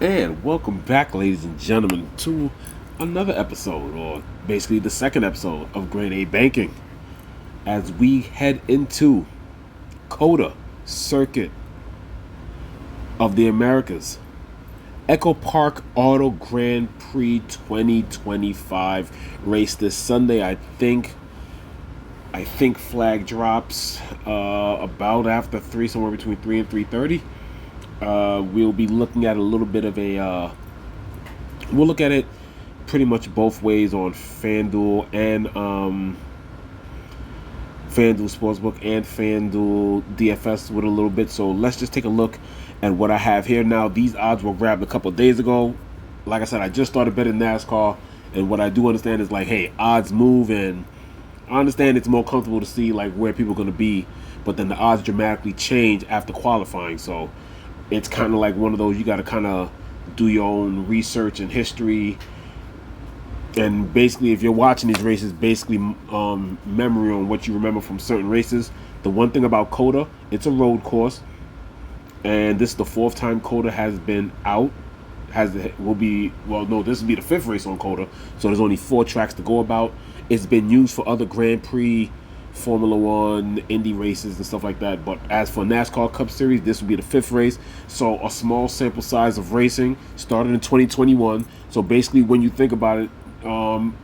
And welcome back, ladies and gentlemen, to another episode, or basically the second episode of Grade A Banking, as we head into COTA Circuit of the Americas. Echo Park Auto Grand Prix 2025 race this Sunday. I think flag drops about after 3, somewhere between 3 and 3:30. We'll be looking at a little bit of we'll look at it pretty much both ways on FanDuel and FanDuel Sportsbook and FanDuel DFS with a little bit. So let's just take a look at what I have here. Now, these odds were grabbed a couple of days ago. Like I said, I just started betting NASCAR, and what I do understand is, like, hey, odds move, and I understand it's more comfortable to see like where people are going to be, but then the odds dramatically change after qualifying. So it's kind of like one of those, you got to kind of do your own research and history. And basically, if you're watching these races, basically memory on what you remember from certain races. The one thing about COTA, it's a road course, and this is the 4th time COTA has been out. This will be the 5th race on COTA, so there's only 4 tracks to go about. It's been used for other Grand Prix, Formula One, Indy races, and stuff like that. But as for NASCAR Cup Series, this will be the 5th race. So a small sample size of racing started in 2021. So basically, when you think about it,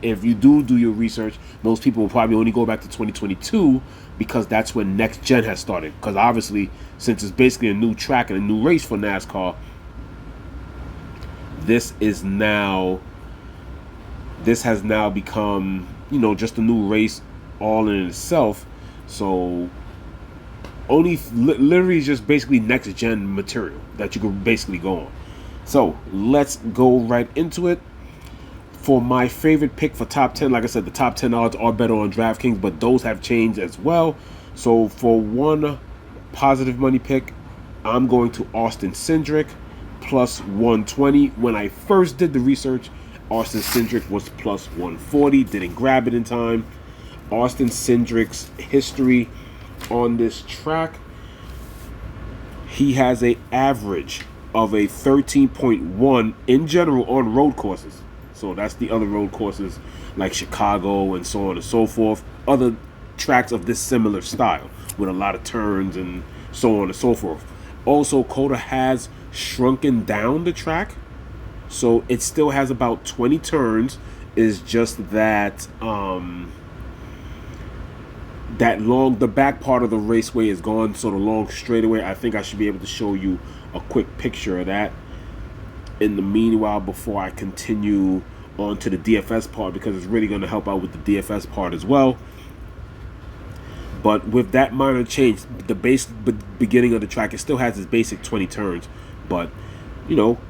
if you do your research, most people will probably only go back to 2022 because that's when Next Gen has started. Because obviously, since it's basically a new track and a new race for NASCAR, this has now become, just a new race all in itself. So only literally just basically next gen material that you can basically go on. So let's go right into it. For my favorite pick for top 10, like I said, the top 10 odds are better on DraftKings, but those have changed as well. So for one positive money pick, I'm going to Austin Cindric plus 120. When I first did the research, Austin Cindric was plus 140. Didn't grab it in time. Austin Cindric's history on this track, he has an average of a 13.1 in general on road courses. So that's the other road courses like Chicago and so on and so forth. Other tracks of this similar style with a lot of turns and so on and so forth. Also, COTA has shrunken down the track, so it still has about 20 turns. Is just that the back part of the raceway is gone, so the long straightaway, I think I should be able to show you a quick picture of that in the meanwhile before I continue on to the DFS part, because it's really going to help out with the DFS part as well. But with that minor change, the beginning of the track, it still has its basic 20 turns, but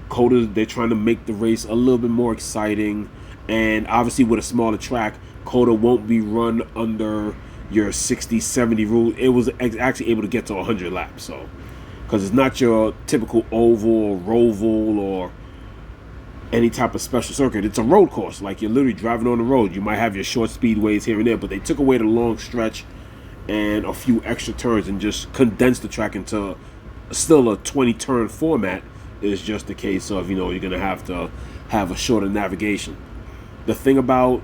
COTA, they're trying to make the race a little bit more exciting, and obviously with a smaller track, COTA won't be run under your 60-70 rule. It was actually able to get to 100 laps, so because it's not your typical oval or roval or any type of special circuit. It's a road course, like you're literally driving on the road. You might have your short speedways here and there, but they took away the long stretch and a few extra turns and just condensed the track into still a 20-turn format. Is just the case of, you're going to have a shorter navigation. The thing about,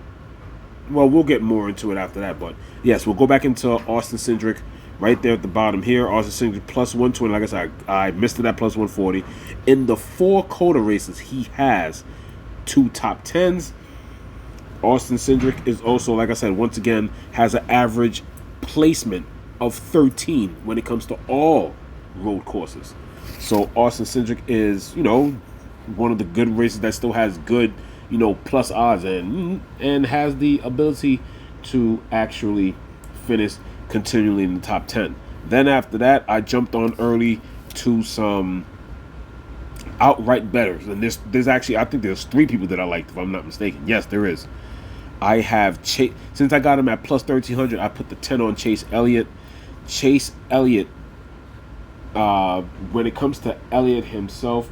well, we'll get more into it after that, but yes, we'll go back into Austin Cindric right there at the bottom here. Austin Cindric plus 120. Like I said, I missed it at plus 140. In the 4 COTA races, he has 2 top 10s. Austin Cindric is also, like I said, once again, has an average placement of 13 when it comes to all road courses. So Austin Cindric is, one of the good races that still has good, plus odds and has the ability to actually finish continually in the top 10. Then after that, I jumped on early to some outright bettors, and there's actually, I think there's 3 people that I liked, if I'm not mistaken. Yes, there is. I have Chase. Since I got him at plus 1300, I put the 10 on Chase Elliott. Chase Elliott, when it comes to Elliott himself,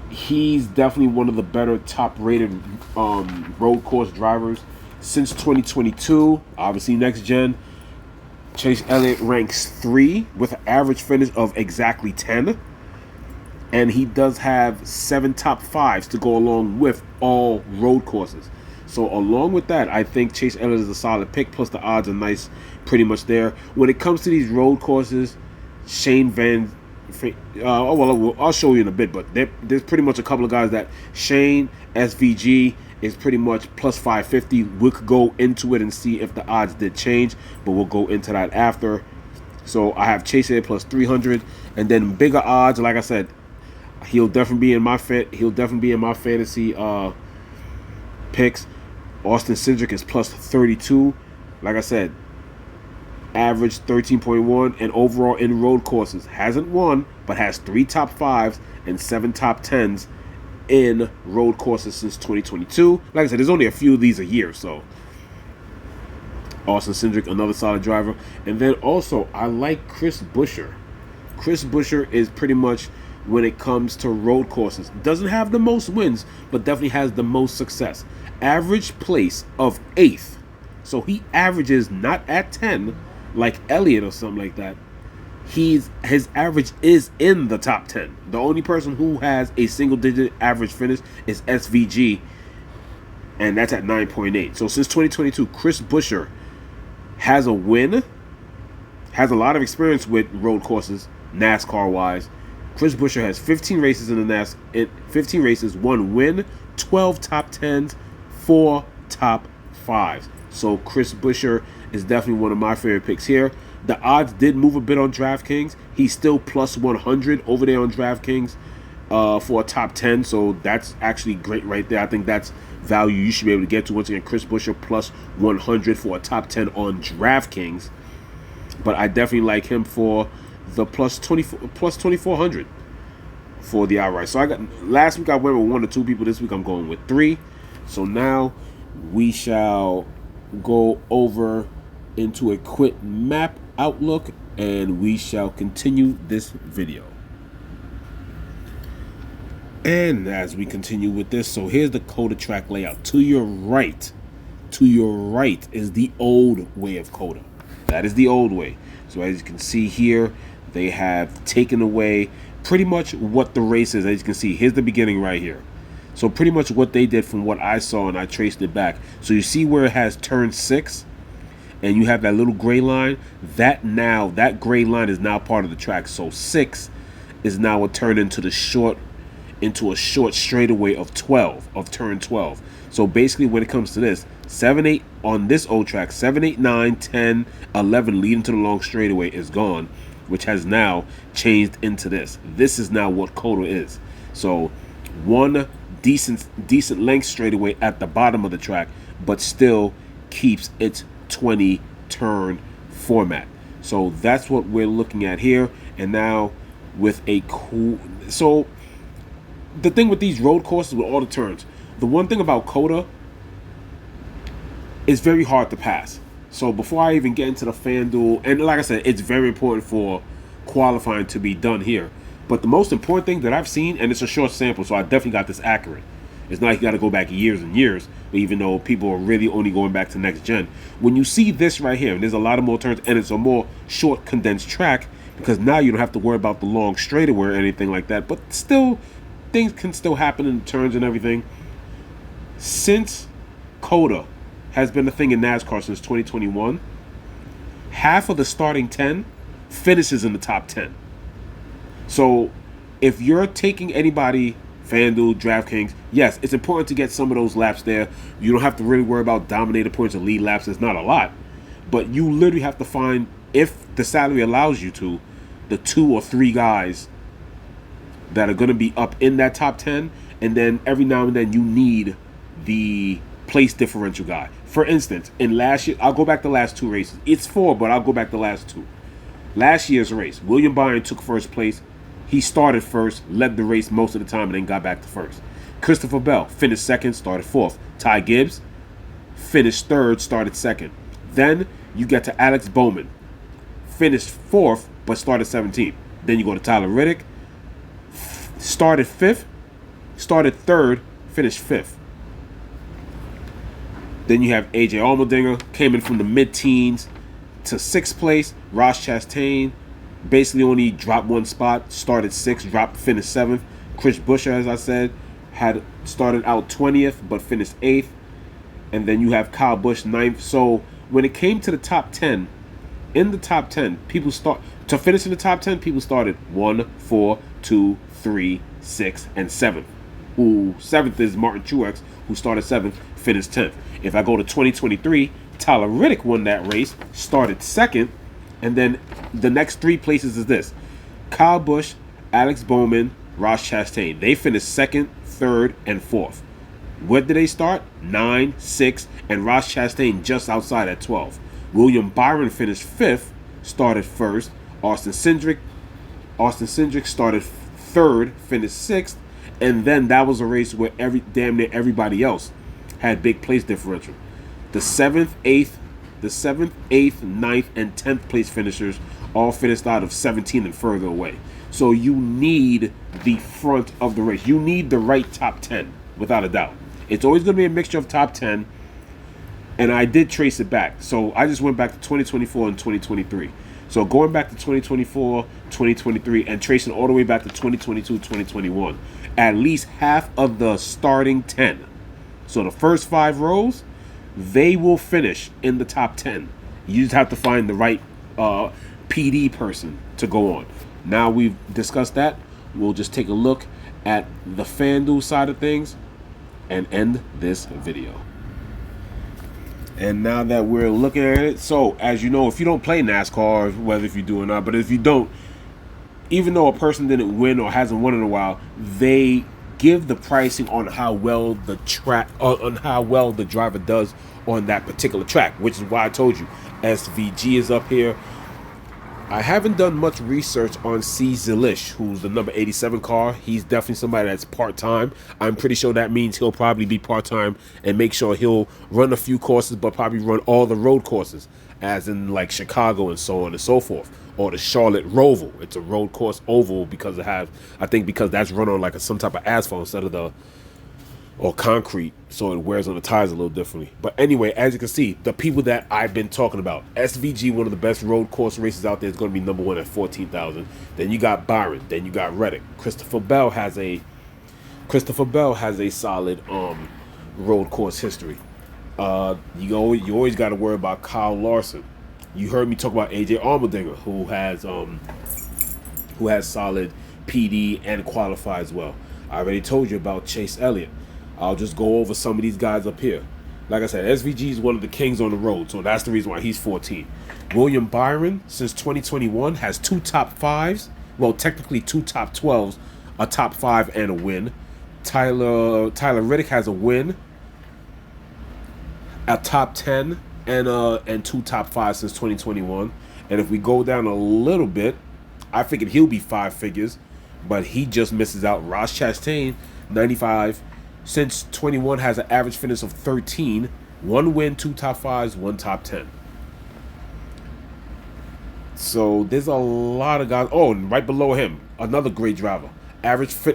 he's definitely one of the better top-rated road course drivers since 2022. Obviously, next gen. Chase Elliott ranks 3 with an average finish of exactly 10. and he does have 7 top 5s to go along with all road courses. So along with that, I think Chase Elliott is a solid pick, plus the odds are nice, pretty much there. When it comes to these road courses, Shane Van, I'll show you in a bit, but there's pretty much a couple of guys that Shane SVG is pretty much plus 550. We could go into it and see if the odds did change, but we'll go into that after. So I have Chase Elliott plus 300, and then bigger odds. Like I said, he'll definitely be in my fantasy picks. Austin Cindric is plus 32. Like I said, average 13.1, and overall in road courses hasn't won, but has 3 top 5s and 7 top 10s in road courses since 2022. Like I said, there's only a few of these a year, so Austin Cindric, another solid driver. And then also, I like Chris Buescher. Chris Buescher is pretty much, when it comes to road courses, doesn't have the most wins, but definitely has the most success. Average place of 8th. So he averages not at 10 like Elliott or something like that. His average is in the top 10. The only person who has a single-digit average finish is SVG, and that's at 9.8. So since 2022, Chris Buescher has a win, has a lot of experience with road courses, NASCAR-wise. Chris Buescher has 15 races in the 15 races, 1 win, 12 top 10s, 4 top 5s. So Chris Buescher is definitely one of my favorite picks here. The odds did move a bit on DraftKings. He's still plus 100 over there on DraftKings for a top 10. So that's actually great right there. I think that's value you should be able to get to. Once again, Chris Buescher plus 100 for a top 10 on DraftKings. But I definitely like him for the plus 2400 for the outright. So last week I went with 1 or 2 people. This week I'm going with 3. So now we shall go over into a quick map outlook, and we shall continue this video. And as we continue with this, so here's the COTA track layout. To your right is the old way of COTA. That is the old way. So as you can see here, they have taken away pretty much what the race is. As you can see, here's the beginning right here. So pretty much what they did from what I saw, and I traced it back. So you see where it has turn 6, and you have that little gray line. That gray line is now part of the track. So 6 is now a turn into a short straightaway of turn 12. So basically, when it comes to this, 7, 8 on this old track, 7, 8, 9, 10, 11 leading to the long straightaway is gone, which has now changed into this. This is now what COTA is. So one decent length straightaway at the bottom of the track, but still keeps its 20 turn format. So that's what we're looking at here. And now with a cool, so the thing with these road courses with all the turns, the one thing about COTA is very hard to pass. So before I even get into the FanDuel, and like I said, it's very important for qualifying to be done here. But the most important thing that I've seen, and it's a short sample, so I definitely got this accurate. It's not like you got to go back years and years, even though people are really only going back to next gen. When you see this right here, and there's a lot of more turns, and it's a more short, condensed track, because now you don't have to worry about the long straightaway or anything like that. But still, things can still happen in the turns and everything. Since COTA has been a thing in NASCAR since 2021, half of the starting 10 finishes in the top 10. So if you're taking anybody, FanDuel, DraftKings, yes, it's important to get some of those laps there. You don't have to really worry about dominator points or lead laps. It's not a lot. But you literally have to find, if the salary allows you to, the 2 or 3 guys that are going to be up in that top 10. And then every now and then you need the place differential guy. For instance, in last year, I'll go back the last 2 races. It's 4, but I'll go back the last 2. Last year's race, William Byron took first place. He started first, led the race most of the time, and then got back to first. Christopher Bell finished second, started fourth. Ty Gibbs finished third, started second. Then you get to Alex Bowman, finished fourth, but started 17th. Then you go to Tyler Reddick, started fifth, started third, finished fifth. Then you have AJ Allmendinger, came in from the mid-teens to 6th place. Ross Chastain basically only dropped one spot, started 6th, finished 7th. Chris Buescher, as I said, had started out 20th, but finished 8th. And then you have Kyle Busch 9th. So when it came to the top 10, in the top 10, people finish in the top 10, people started 1, 4, 2, 3, 6, and 7th. Who 7th is Martin Truex, who started 7th, finished 10th. If I go to 2023, Tyler Reddick won that race, started 2nd, and then the next 3 places is this: Kyle Busch, Alex Bowman, Ross Chastain. They finished 2nd, 3rd, and 4th. Where did they start? 9, 6, and Ross Chastain just outside at 12. William Byron finished 5th, started 1st. Austin Cindric started 3rd, finished 6th, and then that was a race where damn near everybody else had big place differential. The 7th, 8th, 9th, and 10th place finishers all finished out of 17 and further away. So you need the front of the race. You need the right top 10, without a doubt. It's always going to be a mixture of top 10, and I did trace it back. So I just went back to 2024 and 2023. So going back to 2024, 2023, and tracing all the way back to 2022, 2021, at least half of the starting 10. So the first 5 rows, they will finish in the top 10. You just have to find the right PD person to go on. Now we've discussed that, we'll just take a look at the FanDuel side of things and end this video. And now that we're looking at it, so as you know, if you don't play NASCAR, whether if you do or not, but if you don't, even though a person didn't win or hasn't won in a while, they give the pricing on how well the driver does on that particular track, which is why I told you SVG is up here. I haven't done much research on C. Zilish, who's the number 87 car. He's definitely somebody that's part-time. I'm pretty sure that means he'll probably be part-time and make sure he'll run a few courses, but probably run all the road courses, as in like Chicago and so on and so forth. Or the Charlotte Roval. It's a road course oval because because that's run on like some type of asphalt instead of or concrete, so it wears on the tires a little differently. But anyway, as you can see, the people that I've been talking about, SVG, one of the best road course races out there, is going to be number 1 at 14,000. Then you got Byron. Then you got Reddick. Christopher Bell has a solid road course history. You always got to worry about Kyle Larson. You heard me talk about AJ Allmendinger, who has solid PD and qualify as well. I already told you about Chase Elliott. I'll just go over some of these guys up here. Like I said, SVG is one of the kings on the road, so that's the reason why he's 14. William Byron, since 2021, has 2 top 5s. Well, technically 2 top 12s, a top 5 and a win. Tyler Reddick has a win, a top 10, and 2 top 5 since 2021. And if we go down a little bit, I figured he'll be 5 figures, but he just misses out. Ross Chastain, 95. Since 21 has an average finish of 13, 1 win, 2 top 5s, 1 top 10. So there's a lot of guys. Oh, and right below him, another great driver.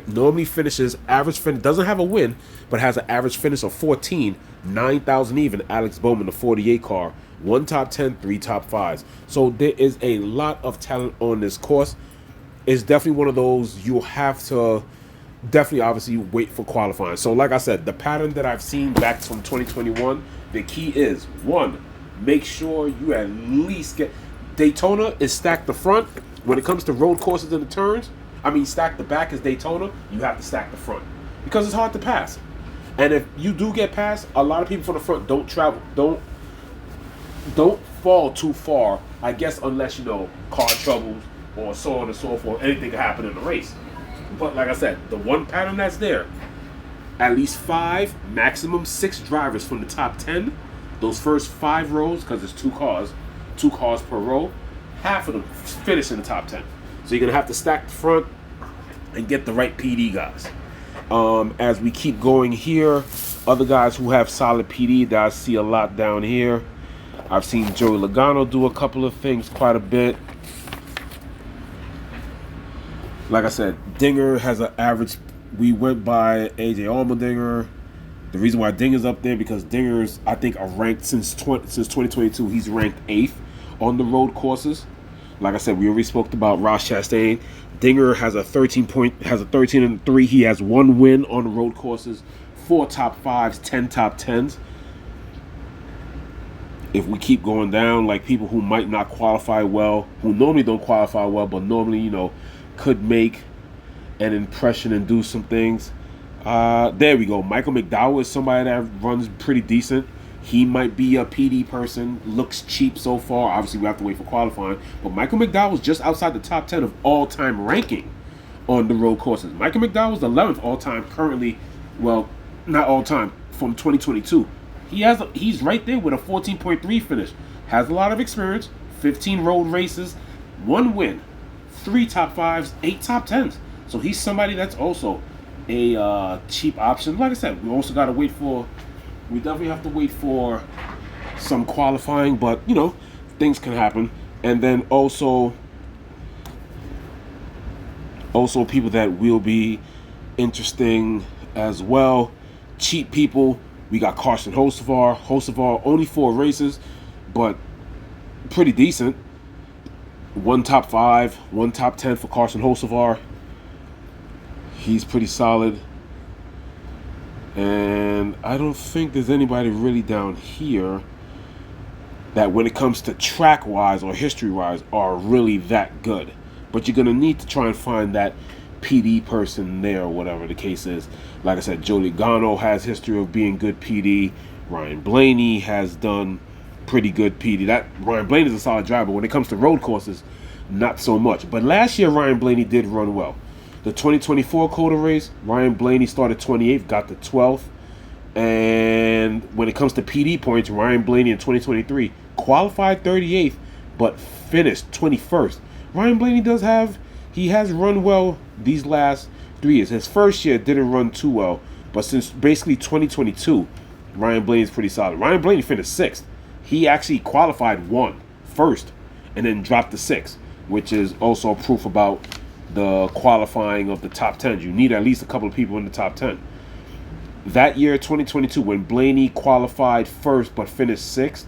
Normally finishes average finish, doesn't have a win, but has an average finish of 14, 9,000 even. Alex Bowman, the 48 car, 1 top 10, 3 top 5s. So there is a lot of talent on this course. It's definitely one of those you'll have to definitely obviously wait for qualifying. So like I said, the pattern that I've seen back from 2021, the key is 1, make sure you at least get Daytona is stack the front. When it comes to road courses and the turns, stack the back is Daytona, you have to stack the front because it's hard to pass. And if you do get past, a lot of people from the front don't fall too far, I guess, unless car troubles or so on and so forth. Anything can happen in the race. But like I said, the one pattern that's there, at least 5, maximum 6 drivers from the top 10. Those first 5 rows, because it's 2 cars per row, half of them finish in the top 10. So you're going to have to stack the front and get the right PD guys. As we keep going here, other guys who have solid PD that I see a lot down here. I've seen Joey Logano do a couple of things quite a bit. Like I said, Dinger has an average. We went by AJ Allmendinger. The reason why Dinger's up there because Dinger's, I think, are ranked since 2022. He's ranked 8th on the road courses. Like I said, we already spoke about Ross Chastain. Dinger has a 13-3. He has 1 win on the road courses, 4 top 5s, 10 top 10s. If we keep going down, like people who might not qualify well, who normally don't qualify well, but normally, could make an impression and do some things. There we go. Michael McDowell is somebody that runs pretty decent. He might be a PD person. Looks cheap so far. Obviously, we have to wait for qualifying. But Michael McDowell is just outside the top 10 of all-time ranking on the road courses. Michael McDowell is 11th all-time currently. Well, not all-time, from 2022. He's right there with a 14.3 finish. Has a lot of experience. 15 road races. 1 win. 3 top 5s. 8 top 10s. So he's somebody that's also a cheap option. Like I said, we also got to wait for... We definitely have to wait for some qualifying, but, things can happen. And then also people that will be interesting as well. Cheap people. We got Carson Hocevar. Hocevar, only 4 races, but pretty decent. 1 top 5, 1 top 10 for Carson Hocevar. He's pretty solid. And I don't think there's anybody really down here that, when it comes to track-wise or history-wise, are really that good. But you're going to need to try and find that PD person there, or whatever the case is. Like I said, Joe Logano has history of being good PD. Ryan Blaney has done pretty good PD. Ryan Blaney is a solid driver. When it comes to road courses, not so much. But last year, Ryan Blaney did run well. The 2024 COTA race, Ryan Blaney started 28th, got to 12th. And when it comes to PD points, Ryan Blaney in 2023 qualified 38th, but finished 21st. Ryan Blaney has run well these last 3 years. His first year didn't run too well, but since basically 2022, Ryan Blaney is pretty solid. Ryan Blaney finished 6th. He actually qualified first, and then dropped to 6th, which is also proof about the qualifying of the top 10. You need at least a couple of people in the top 10. That year, 2022, when Blaney qualified first but finished 6th,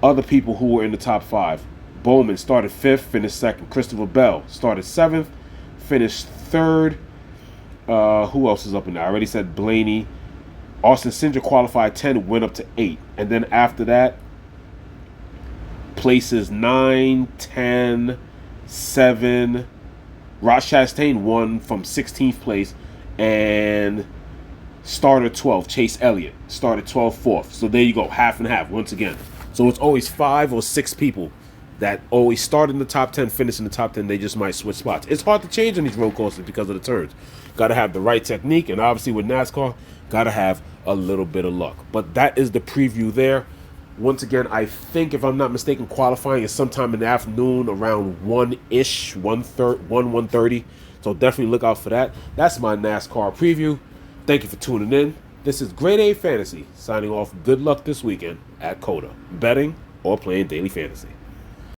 other people who were in the top 5. Bowman started 5th, finished 2nd. Christopher Bell started 7th, finished 3rd. Who else is up in there? I already said Blaney. Austin Cindric qualified 10, went up to 8. And then after that, places 9, 10, 7... Ross Chastain won from 16th place, and starter 12, Chase Elliott, started 12th, 4th. So there you go, half and half once again. So it's always 5 or 6 people that always start in the top 10, finish in the top 10. They just might switch spots. It's hard to change on these road courses because of the turns. Got to have the right technique, and obviously with NASCAR, got to have a little bit of luck. But that is the preview there. Once again, I think, if I'm not mistaken, qualifying is sometime in the afternoon around 1-ish, 1:30. So definitely look out for that. That's my NASCAR preview. Thank you for tuning in. This is Grade A Fantasy, signing off. Good luck this weekend at COTA, betting or playing daily fantasy.